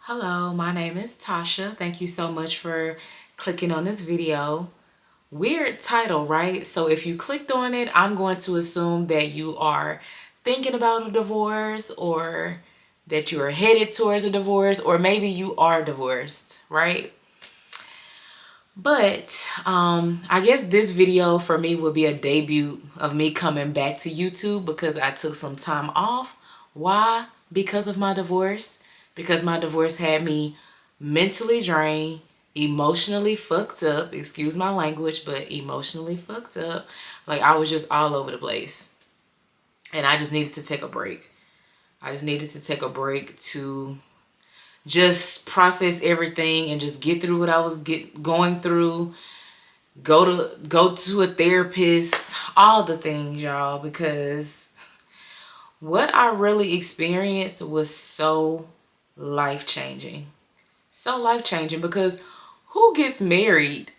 Hello, my name is Tasha. Thank you so much for clicking on this video. Weird title, right? So if you clicked on it, I'm going to assume that you are thinking about a divorce, or that you are headed towards a divorce, or maybe you are divorced, right? But I guess this video for me will be a debut of me coming back to YouTube because I took some time off. Why? Because of my divorce. Because my divorce had me mentally drained, emotionally fucked up. Excuse my language, but emotionally fucked up. Like, I was just all over the place. And I just needed to take a break. I just needed to take a break to just process everything and just get through what I was going through. Go to a therapist, all the things, y'all, because what I really experienced was so life-changing. So life-changing, because who gets married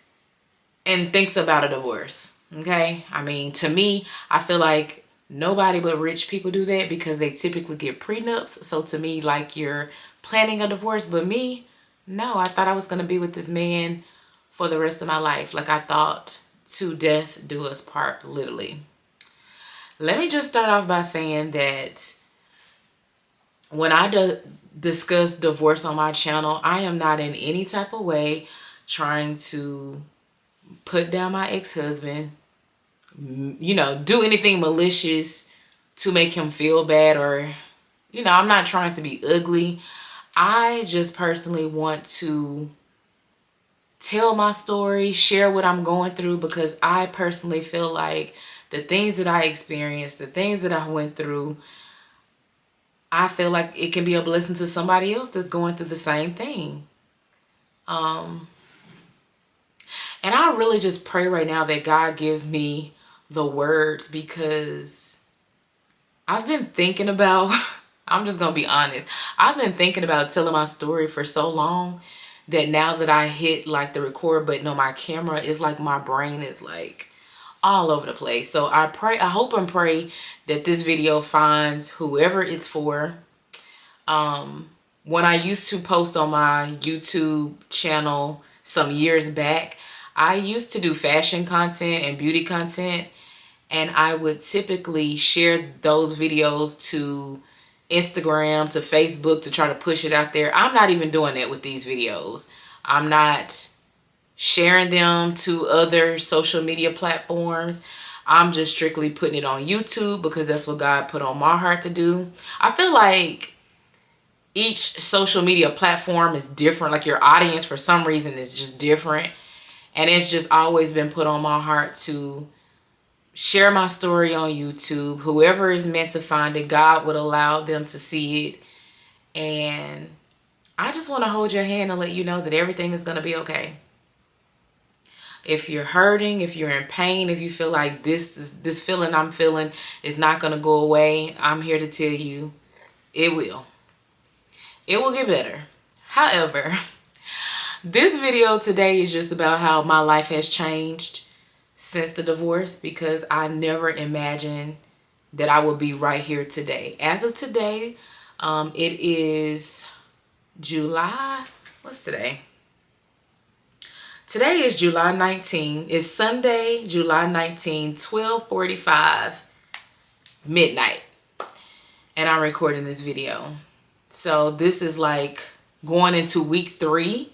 and thinks about a divorce? Okay? I mean, to me, I feel like nobody but rich people do that because they typically get prenups. So to me, like, you're planning a divorce. But me, no, I thought I was going to be with this man for the rest of my life. Like, I thought to death do us part, literally. Let me just start off by saying that when I discuss divorce on my channel, I am not in any type of way trying to put down my ex-husband, you know, do anything malicious to make him feel bad, or, you know, I'm not trying to be ugly. I just personally want to tell my story, share what I'm going through, because I personally feel like the things that I experienced, the things that I went through, I feel like it can be a blessing to somebody else that's going through the same thing. And I really just pray right now that God gives me the words, because I've been thinking about, I'm just going to be honest. I've been thinking about telling my story for so long that now that I hit like the record button on my camera, it's like my brain is like all over the place. So I hope and pray that this video finds whoever it's for. When I used to post on my YouTube channel some years back, I used to do fashion content and beauty content, and I would typically share those videos to Instagram, to Facebook, to try to push it out there. I'm not even doing that with these videos. I'm not sharing them to other social media platforms. I'm just strictly putting it on YouTube because that's what God put on my heart to do. I feel like each social media platform is different. Like, your audience for some reason is just different. And it's just always been put on my heart to share my story on YouTube. Whoever is meant to find it, God would allow them to see it. And I just want to hold your hand and let you know that everything is going to be okay. If you're hurting, if you're in pain, if you feel like this feeling I'm feeling is not going to go away, I'm here to tell you it will. It will get better. However, this video today is just about how my life has changed since the divorce, because I never imagined that I would be right here today. As of today, it is July. What's today? Today is July 19. It's Sunday, July 19, 12:45 midnight. And I'm recording this video. So this is like going into week 3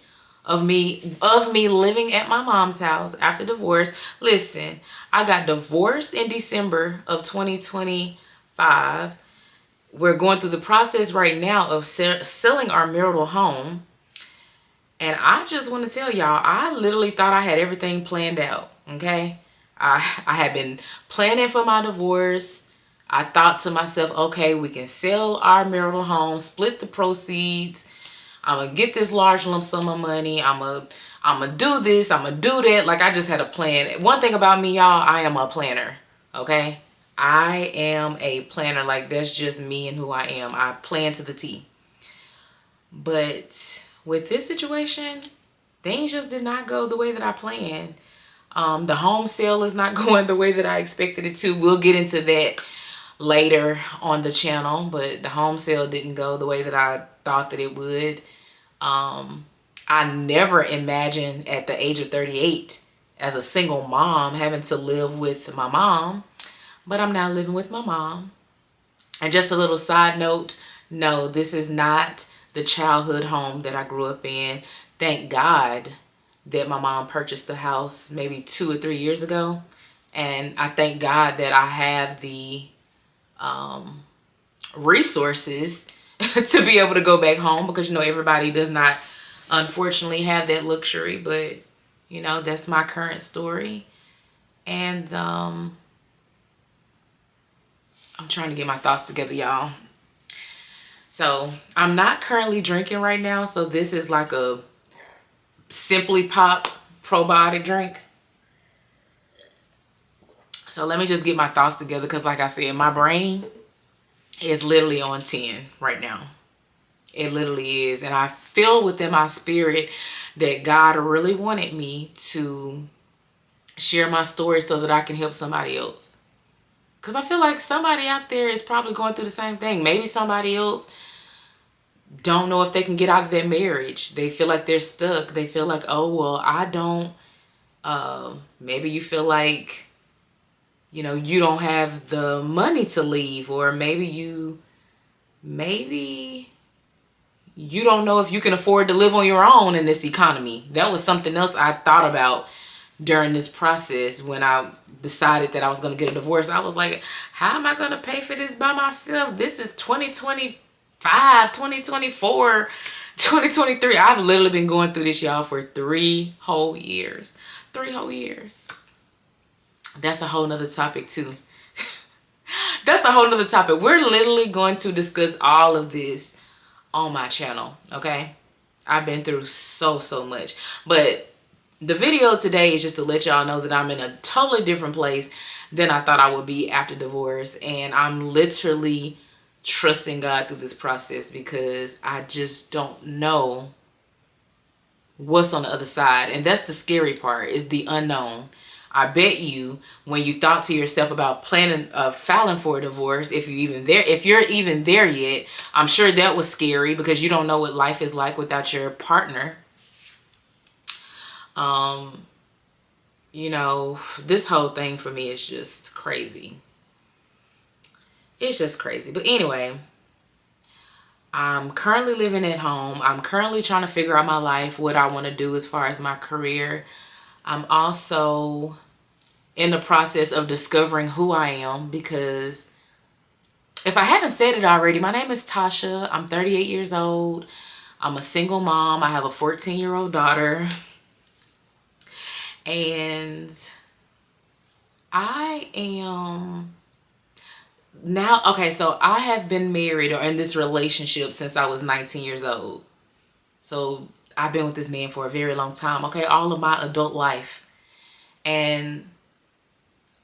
of me living at my mom's house after divorce. Listen, I got divorced in December of 2025. We're going through the process right now of selling our marital home. And I just want to tell y'all, I literally thought I had everything planned out, okay? I had been planning for my divorce. I thought to myself, okay, we can sell our marital home, split the proceeds. I'm going to get this large lump sum of money. I'm going to do this. I'm going to do that. Like, I just had a plan. One thing about me, y'all, I am a planner, okay? I am a planner. Like, that's just me and who I am. I plan to the T. But with this situation, things just did not go the way that I planned. The home sale is not going the way that I expected it to. We'll get into that later on the channel, but the home sale didn't go the way that I thought that it would. I never imagined at the age of 38 as a single mom having to live with my mom, but I'm now living with my mom. And just a little side note, no, this is not the childhood home that I grew up in. Thank God that my mom purchased the house maybe 2 or 3 years ago. And I thank God that I have the resources to be able to go back home, because, you know, everybody does not unfortunately have that luxury. But, you know, that's my current story. And I'm trying to get my thoughts together, y'all. So I'm not currently drinking right now. So this is like a Simply Pop probiotic drink. So let me just get my thoughts together, because like I said, my brain is literally on 10 right now. It literally is. And I feel within my spirit that God really wanted me to share my story so that I can help somebody else. Because I feel like somebody out there is probably going through the same thing. Maybe somebody else don't know if they can get out of their marriage. They feel like they're stuck. They feel like, oh, well, I don't. Maybe you feel like, you know, you don't have the money to leave. Or maybe you don't know if you can afford to live on your own in this economy. That was something else I thought about during this process when I decided that I was going to get a divorce. I was like, how am I going to pay for this by myself? This is 2025, 2024, 2023. I've literally been going through this, y'all, for 3 whole years. 3 whole years. That's a whole nother topic too. That's a whole nother topic. We're literally going to discuss all of this on my channel, okay? I've been through so much. But the video today is just to let y'all know that I'm in a totally different place than I thought I would be after divorce. And I'm literally trusting God through this process, because I just don't know what's on the other side. And that's the scary part, is the unknown. I bet you when you thought to yourself about planning filing for a divorce, if you're even there yet, I'm sure that was scary, because you don't know what life is like without your partner. You know, this whole thing for me is just crazy. It's just crazy. But anyway, I'm currently living at home. I'm currently trying to figure out my life, what I want to do as far as my career. I'm also in the process of discovering who I am, because if I haven't said it already, my name is Tasha. I'm 38 years old. I'm a single mom. I have a 14-year-old daughter. And I am now, okay, so I have been married or in this relationship since I was 19 years old. So I've been with this man for a very long time, okay, all of my adult life. And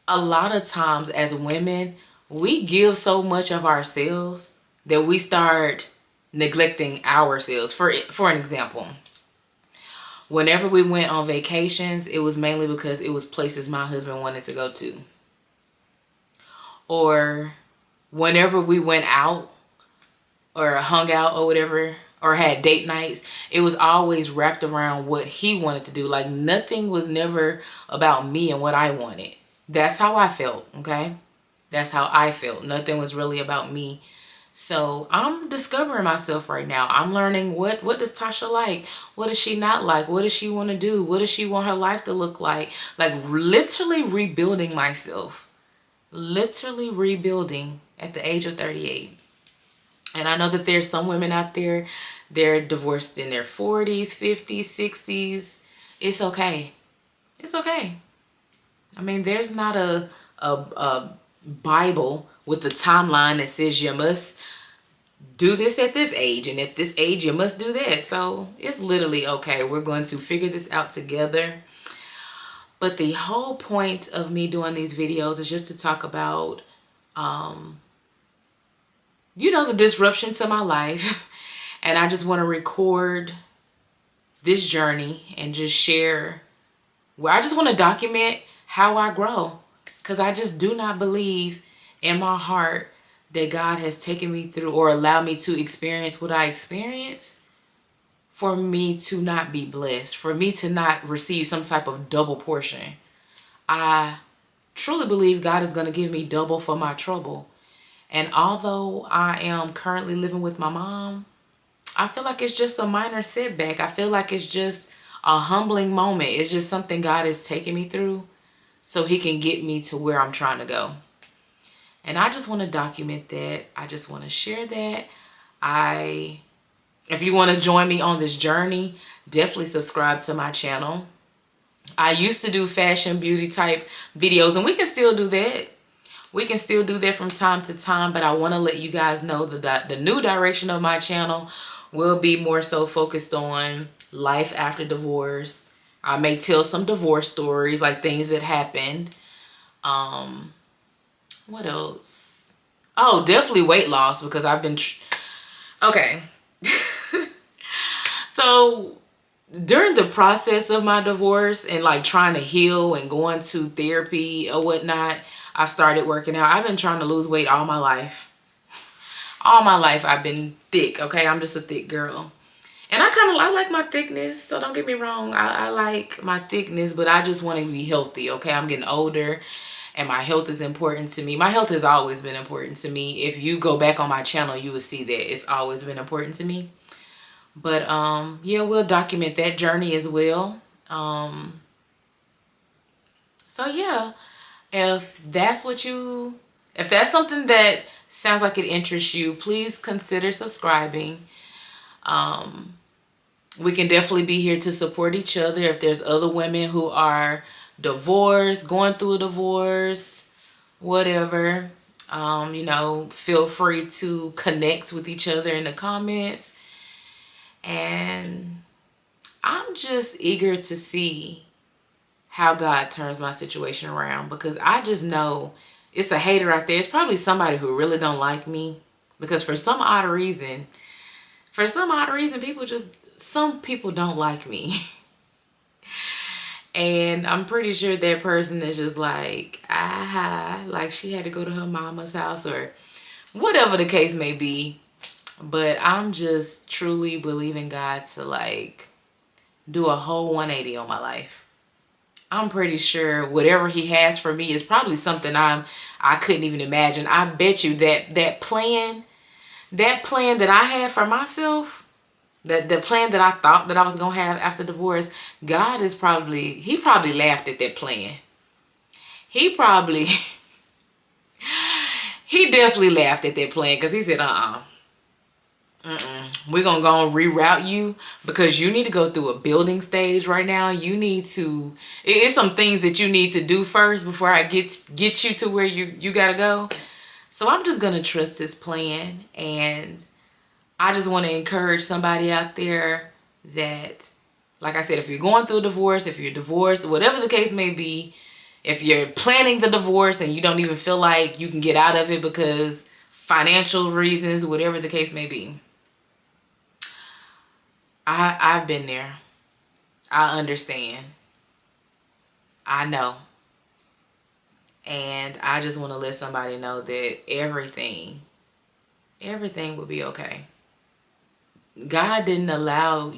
a lot of times as women, we give so much of ourselves that we start neglecting ourselves. For an example, whenever we went on vacations, it was mainly because it was places my husband wanted to go to. Or whenever we went out or hung out or whatever, or had date nights, it was always wrapped around what he wanted to do. Like, nothing was never about me and what I wanted. That's how I felt, okay? That's how I felt. Nothing was really about me. So I'm discovering myself right now. I'm learning what does Tasha like? What does she not like? What does she want to do? What does she want her life to look like? Like, literally rebuilding myself. Literally rebuilding at the age of 38. And I know that there's some women out there, they're divorced in their 40s, 50s, 60s. It's okay. It's okay. I mean, there's not a Bible with a timeline that says you must do this at this age, and at this age you must do that. So it's literally okay. We're going to figure this out together. But the whole point of me doing these videos is just to talk about, you know, the disruption to my life. And I just want to record this journey and just share, well, I just want to document how I grow. Because I just do not believe in my heart that God has taken me through or allowed me to experience what I experienced for me to not be blessed, for me to not receive some type of double portion. I truly believe God is going to give me double for my trouble. And although I am currently living with my mom, I feel like it's just a minor setback. I feel like it's just a humbling moment. It's just something God is taking me through so he can get me to where I'm trying to go. And I just want to document that. I just want to share that. If you want to join me on this journey, definitely subscribe to my channel. I used to do fashion beauty type videos, and we can still do that. We can still do that from time to time, but I want to let you guys know that the new direction of my channel will be more so focused on life after divorce. I may tell some divorce stories, like things that happened. What else? Oh, definitely weight loss, because I've been okay. So during the process of my divorce and like trying to heal and going to therapy or whatnot, I started working out. I've been trying to lose weight all my life. All my life I've been thick, okay? I'm just a thick girl. And I like my thickness, so don't get me wrong. I like my thickness, but I just want to be healthy, okay? I'm getting older and my health is important to me. My health has always been important to me. If you go back on my channel, you will see that it's always been important to me. But yeah, we'll document that journey as well. So yeah, if that's something that sounds like it interests you, please consider subscribing. We can definitely be here to support each other. If there's other women who are divorced, going through a divorce, whatever, you know, feel free to connect with each other in the comments. And I'm just eager to see how God turns my situation around, because I just know it's a hater out there. It's probably somebody who really don't like me, because for some odd reason, some people don't like me. And I'm pretty sure that person is just like, like she had to go to her mama's house or whatever the case may be. But I'm just truly believing God to like do a whole 180 on my life. I'm pretty sure whatever he has for me is probably something I couldn't even imagine. I bet you that plan that I had for myself, the plan that I thought that I was going to have after divorce, God is he probably laughed at that plan. He definitely laughed at that plan, because he said, we're going to go and reroute you, because you need to go through a building stage right now. You need to, it's some things that you need to do first before I get you to where you got to go. So I'm just going to trust his plan. And I just want to encourage somebody out there that, like I said, if you're going through a divorce, if you're divorced, whatever the case may be, if you're planning the divorce and you don't even feel like you can get out of it because financial reasons, whatever the case may be, I've been there. I understand. I know. And I just want to let somebody know that everything will be okay. God didn't allow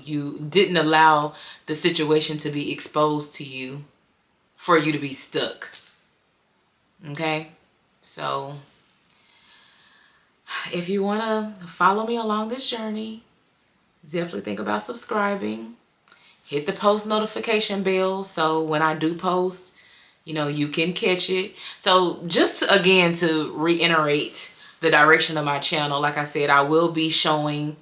the situation to be exposed to you for you to be stuck. Okay? So if you want to follow me along this journey, definitely think about subscribing. Hit the post notification bell so when I do post, you know, you can catch it. So just again to reiterate the direction of my channel, like I said, I will be showing,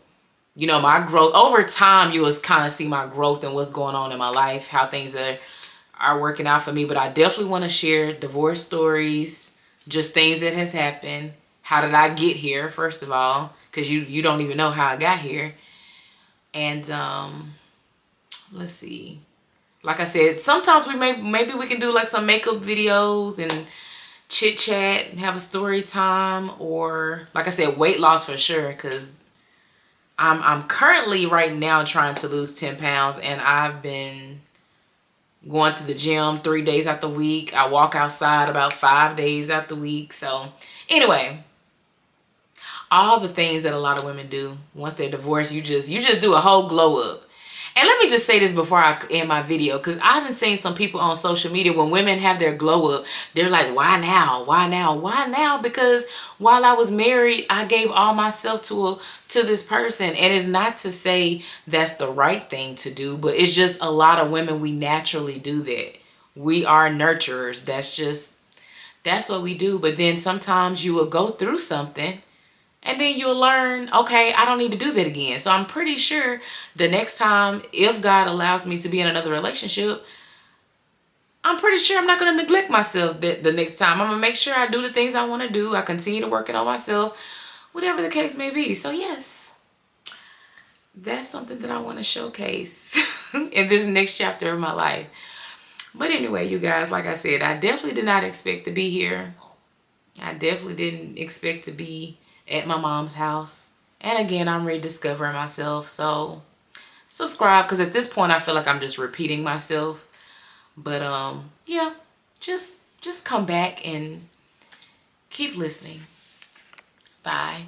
you know, my growth. Over time, you will kind of see my growth and what's going on in my life, how things are working out for me. But I definitely want to share divorce stories, just things that has happened. How did I get here, first of all? Because you don't even know how I got here. And let's see. Like I said, sometimes maybe we can do like some makeup videos and chit chat and have a story time, or like I said, weight loss for sure, because I'm currently right now trying to lose 10 pounds, and I've been going to the gym 3 days out the week. I walk outside about 5 days out the week. So anyway, all the things that a lot of women do once they're divorced. You just do a whole glow up. And let me just say this before I end my video, because I've been seeing some people on social media, when women have their glow up, they're like, why now? Why now? Why now? Because while I was married, I gave all myself to this person. And it's not to say that's the right thing to do, but it's just a lot of women, we naturally do that. We are nurturers. That's what we do. But then sometimes you will go through something and then you'll learn, okay, I don't need to do that again. So I'm pretty sure the next time, if God allows me to be in another relationship, I'm pretty sure I'm not going to neglect myself the next time. I'm going to make sure I do the things I want to do. I continue to work it on myself, whatever the case may be. So yes, that's something that I want to showcase in this next chapter of my life. But anyway, you guys, like I said, I definitely did not expect to be here. I definitely didn't expect to be at my mom's house. And again, I'm rediscovering myself. So subscribe, because at this point I feel like I'm just repeating myself. But yeah, just come back and keep listening. Bye.